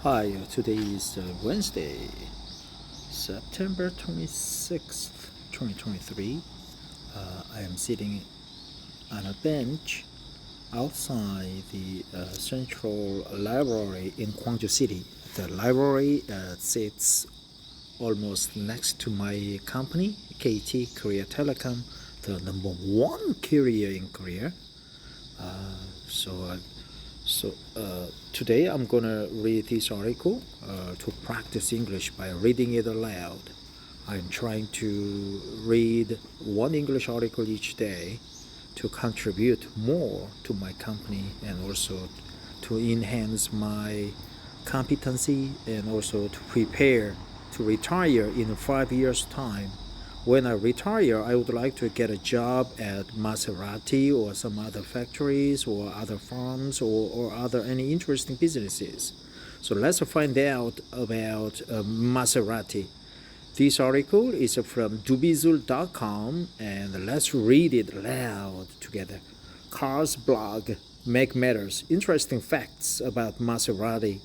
Hi, today is Wednesday, September 26th, 2023. I am sitting on a bench outside the Central Library in Gwangju City. The library sits almost next to my company, KT Korea Telecom, the number one carrier in Korea. Today I'm gonna read this article to practice English by reading it aloud. I'm trying to read one English article each day to contribute more to my company and also to enhance my competency and also to prepare to retire in 5 years' time. When I retire, I would like to get a job at Maserati or some other factories or other farms or other any interesting businesses. So let's find out about Maserati. This article is from dubizul.com and let's read it loud together. Cars blog, Make Matters, interesting facts about Maserati.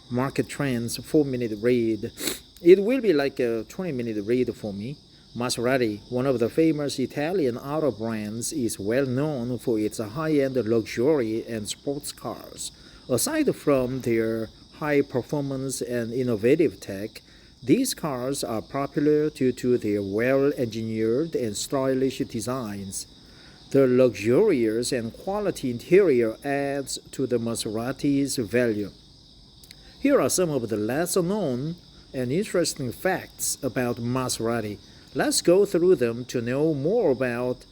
Market trends, 4-minute read. It will be like a 20-minute read for me. Maserati, one of the famous Italian auto brands, is well known for its high-end luxury and sports cars. Aside from their high performance and innovative tech, these cars are popular due to their well-engineered and stylish designs. The luxurious and quality interior adds to the Maserati's value. Here are some of the lesser-known and interesting facts about Maserati. Let's go through them to know more about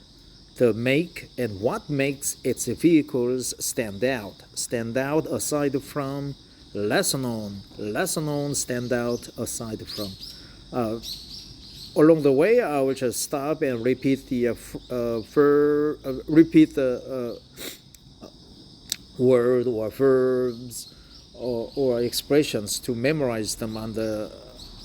the make and what makes its vehicles stand out. Stand out aside from lesser known. Lesser known stand out aside from. Along the way, I will just stop and repeat the word or verbs or expressions to memorize them on the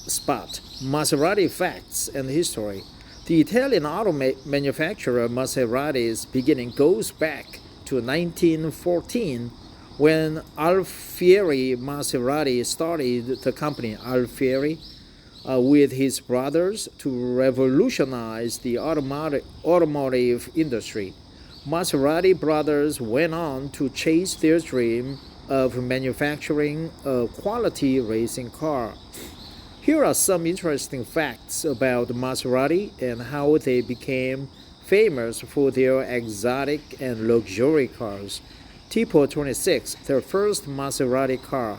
spot. Maserati facts and history. The Italian auto manufacturer Maserati's beginning goes back to 1914 when Alfieri Maserati started the company Alfieri with his brothers to revolutionize the automotive industry. Maserati brothers went on to chase their dream of manufacturing a quality racing car. Here are some interesting facts about Maserati and how they became famous for their exotic and luxury cars. Tipo 26, the first Maserati car.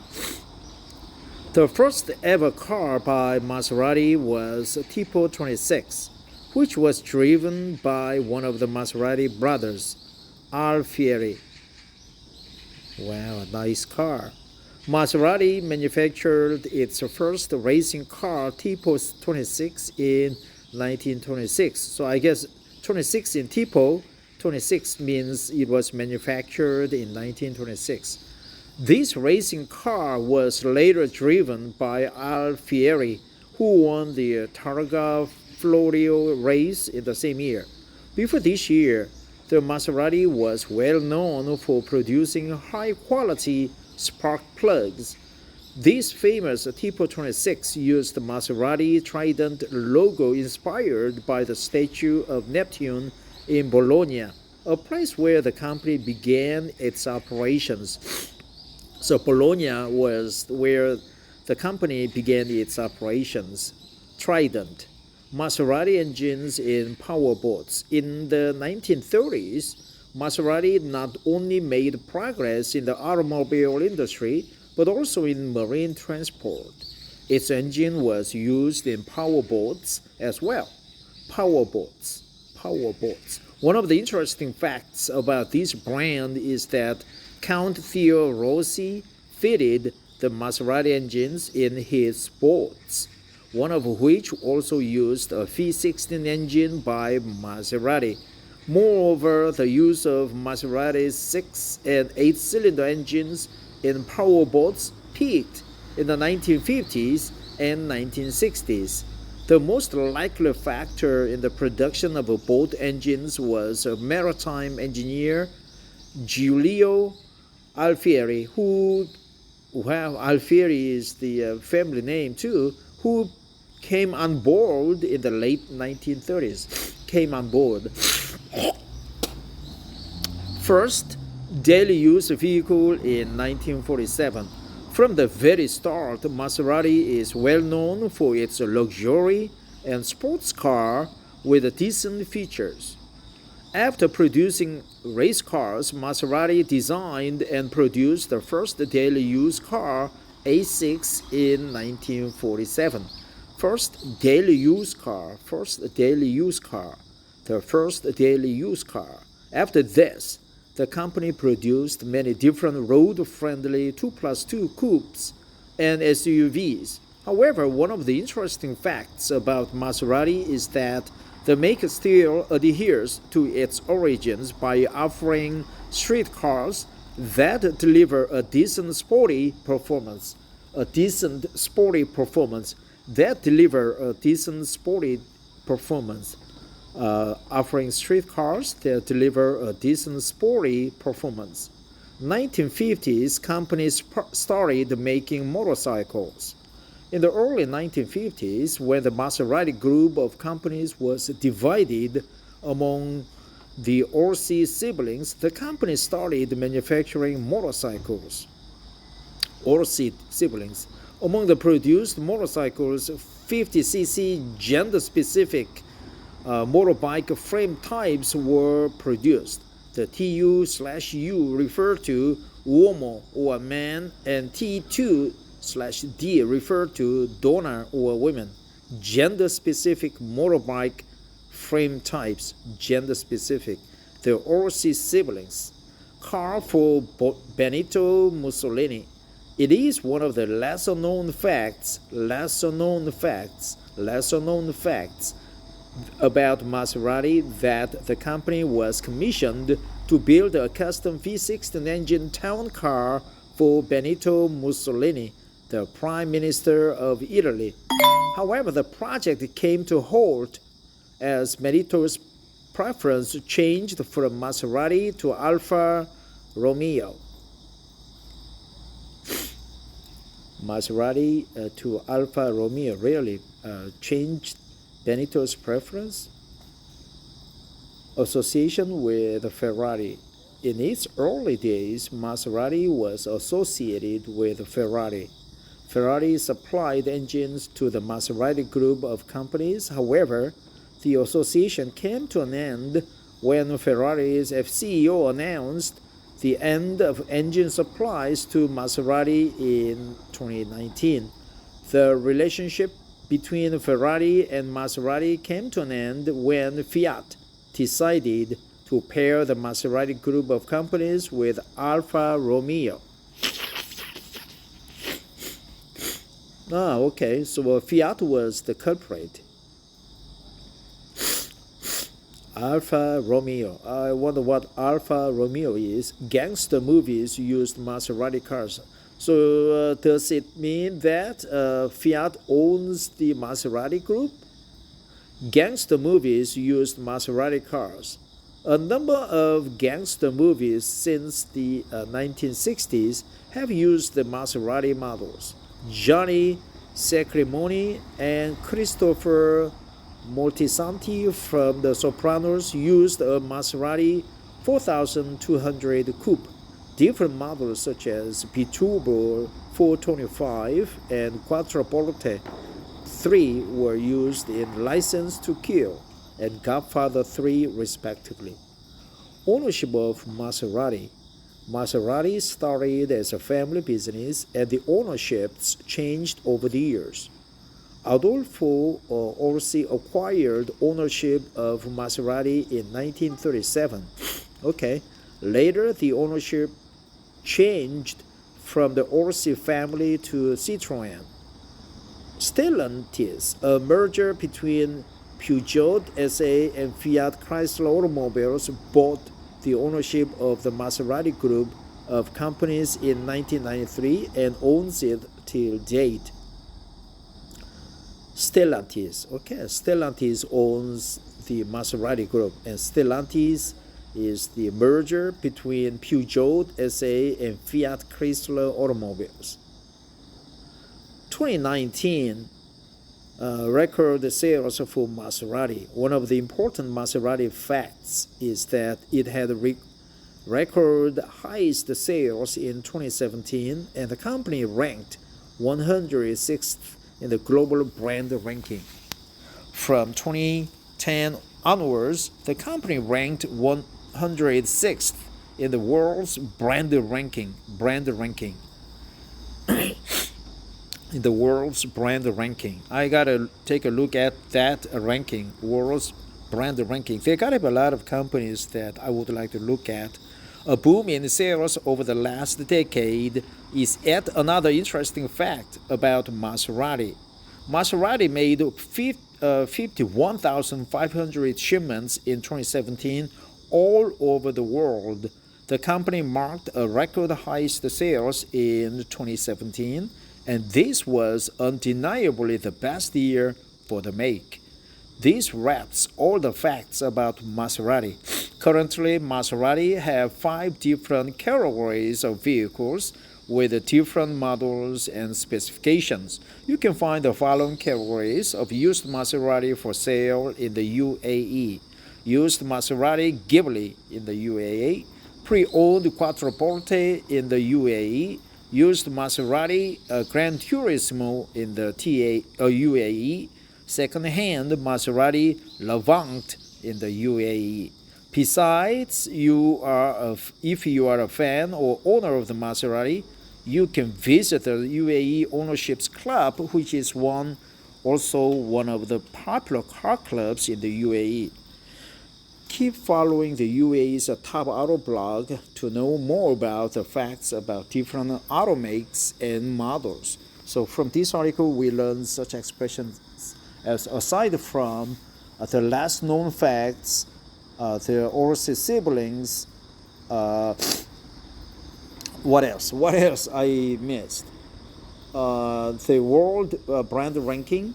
The first ever car by Maserati was Tipo 26, which was driven by one of the Maserati brothers, Alfieri. Wow, a nice car. Maserati manufactured its first racing car, Tipo 26, in 1926. So I guess 26 in Tipo 26 means it was manufactured in 1926. This racing car was later driven by Alfieri, who won the Targa Florio race in the same year. Before this year, the Maserati was well known for producing high-quality spark plugs. This famous Tipo 26 used the Maserati Trident logo inspired by the statue of Neptune in Bologna, a place where the company began its operations. So Bologna was where the company began its operations. Trident. Maserati engines in powerboats. In the 1930s, Maserati not only made progress in the automobile industry, but also in marine transport. Its engine was used in powerboats as well. Powerboats. One of the interesting facts about this brand is that Count Theo Rossi fitted the Maserati engines in his boats, one of which also used a V16 engine by Maserati. Moreover, the use of Maserati's 6- and 8-cylinder engines in powerboats peaked in the 1950s and 1960s. The most likely factor in the production of boat engines was a maritime engineer, Giulio Alfieri, who well, Alfieri is the family name too, who came on board in the late 1930s. Came on board. First daily use vehicle in 1947. From the very start, Maserati is well known for its luxury and sports car with decent features. After producing race cars, Maserati designed and produced the first daily use car, A6, in 1947. First daily use car, the first daily use car. After this, the company produced many different road-friendly 2+2 coupes and SUVs. However, one of the interesting facts about Maserati is that the maker still adheres to its origins by offering street cars that deliver a decent sporty performance. Offering street cars that deliver a decent sporty performance. 1950s, companies started making motorcycles. In the early 1950s, when the Maserati group of companies was divided among the Orsi siblings, the company started manufacturing motorcycles. Orsi siblings. Among the produced motorcycles, 50cc gender-specific motorbike frame types were produced. The TU/U refer to uomo or man, and T2/D refer to donna or women. Gender-specific motorbike frame types, gender-specific. The Orsi siblings. Car for Benito Mussolini. It is one of the lesser-known facts about Maserati that the company was commissioned to build a custom V16 engine town car for Benito Mussolini, the Prime Minister of Italy. However, the project came to a halt as Benito's preference changed from Maserati to Alfa Romeo. Maserati to Alfa Romeo really changed Benito's preference. Association with Ferrari. In its early days, Maserati was associated with Ferrari. Ferrari supplied engines to the Maserati group of companies. However, the association came to an end when Ferrari's CEO announced the end of engine supplies to Maserati in 2019. The relationship between Ferrari and Maserati came to an end when Fiat decided to pair the Maserati group of companies with Alfa Romeo. Okay, so Fiat was the culprit. Alfa Romeo. I wonder what Alfa Romeo is. Gangster movies used Maserati cars. So does it mean that Fiat owns the Maserati group? Gangster movies used Maserati cars. A number of gangster movies since the 1960s have used the Maserati models. Johnny Sacrimoni and Christopher Moltisanti from The Sopranos used a Maserati 4200 coupe. Different models such as Biturbo 425 and Quatroporte 3 were used in License to Kill and Godfather 3 respectively. Ownership of Maserati. Maserati started as a family business and the ownerships changed over the years. Adolfo Orsi acquired ownership of Maserati in 1937. Later the ownership changed from the Orsi family to Citroën. Stellentis, a merger between Peugeot SA and Fiat Chrysler Automobiles, bought the ownership of the Maserati group of companies in 1993 and owns it till date. Stellantis. Stellantis owns the Maserati group, and Stellantis is the merger between Peugeot SA and Fiat Chrysler automobiles. 2019 record sales for Maserati. One of the important Maserati facts is that it had record highest sales in 2017, and the company ranked 106th in the global brand ranking. From 2010 onwards, the company ranked 106th in the world's brand ranking. In the world's brand ranking. I gotta take a look at that ranking, world's brand ranking. There gotta be a lot of companies that I would like to look at. A boom in sales over the last decade is yet another interesting fact about Maserati. Maserati made 51,500 shipments in 2017 all over the world. The company marked a record highest sales in 2017, and this was undeniably the best year for the make. This wraps all the facts about Maserati. Currently, Maserati have 5 different categories of vehicles with different models and specifications. You can find the following categories of used Maserati for sale in the UAE. Used Maserati Ghibli in the UAE, pre-owned Quatroporte in the UAE, used Maserati Gran Turismo in the UAE, second-hand Maserati Levante in the UAE. Besides, if you are a fan or owner of the Maserati, you can visit the UAE Ownerships Club, which is also one of the popular car clubs in the UAE. Keep following the UAE's top auto blog to know more about the facts about different auto makes and models. So from this article, we learn such expressions as, aside from the less known facts, the Olsen siblings, what else I missed? The world brand ranking,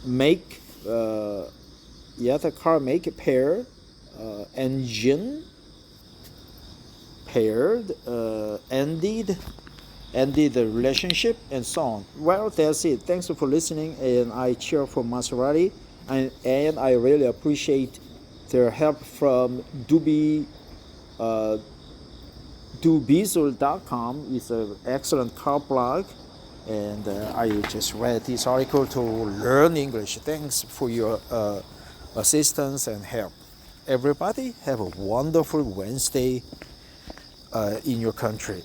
make, the car make, pair, engine, paired, ended the relationship, and so on. Well, that's it. Thanks for listening, and I cheer for Maserati, and I really appreciate their help from Dubizzle.com. It's an excellent car blog, and I just read this article to learn English. Thanks for your assistance and help. Everybody have a wonderful Wednesday in your country.